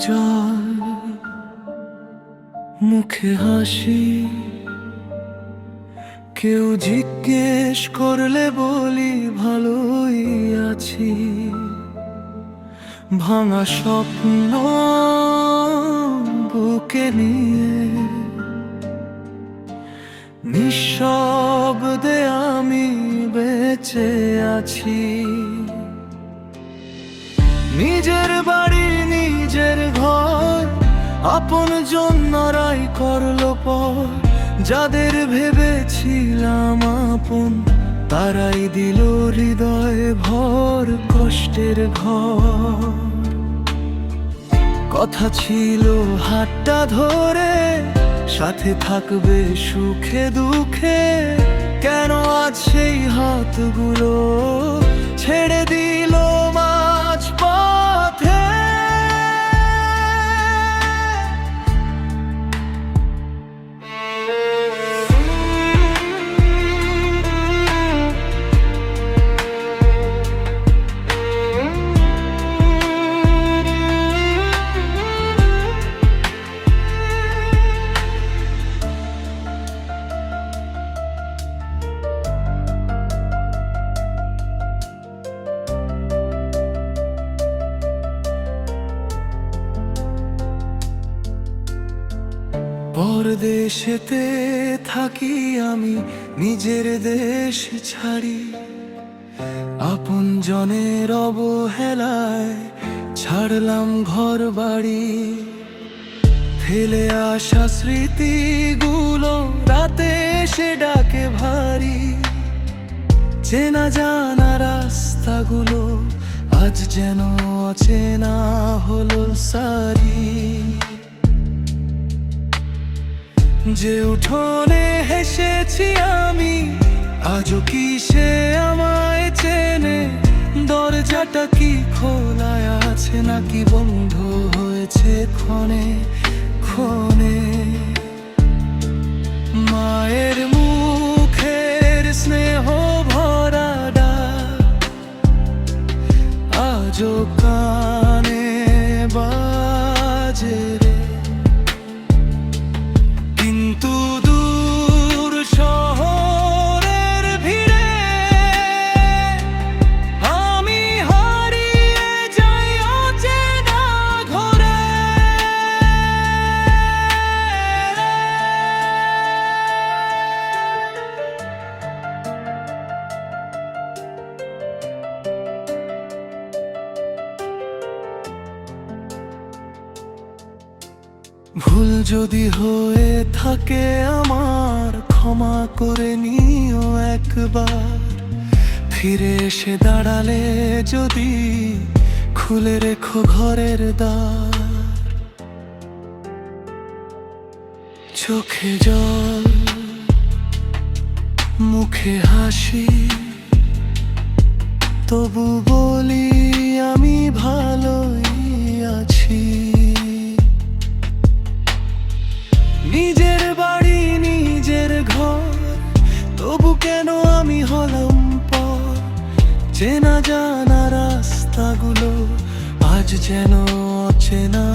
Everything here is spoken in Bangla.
জল মুখে হাসি, কেউ জিজ্ঞেস করলে বলি ভালোই আছি। ভাঙা স্বপ্ন বুকে নিয়ে নিঃশব্দে আমি বেঁচে আছি। নিজের বাড়ি নিজের ঘর আপন জন্যরাই করলো পর, যাদের ভেবেছিলাম আপন তারাই দিল হৃদয় ভর কষ্টের ঘর। কথা ছিল হাতটা ধরে সাথে থাকবে সুখে দুঃখে, কেন আজ সেই হাতগুলো ছেড়ে দিল মাঝ পথে। পরদেশেতে থাকি আমি, নিজের দেশ ছাড়ি। আপন জনের অবহেলায় ছাড়লাম ঘর বাড়ি। ফেলে আসা স্মৃতিগুলো রাতে এসে ডাকে ভারী। চেনা জানা রাস্তাগুলো আজ যেন অচেনা হলো সারি। যে উঠোনে হেসেছি আমি, আজও কি সে আমায় চেনে? দরজাটা কি খোলা আছে নাকি বন্ধ হয়েছে ক্ষণে ক্ষণে? মায়ের মুখের স্নেহ ভরা ডাক আজও কানে বাজে রে। কিন্তু দূর শহরের ভিড়ে আমি হারিয়ে যাই অচেনা ঘরে। ভুল যদি হয়ে থাকে আমার, ক্ষমা করে নিও একবার। ফিরে এসে দাঁড়ালে যদি খুলে রেখো ঘরের দ্বার। চোখে জল মুখে হাসি, তবু বলি আমি ভালোই আছি। নিজের বাড়ি নিজের ঘর, তবু কেন আমি হলাম পর? চেনা জানা রাস্তাগুলো আজ যেন অচেনা।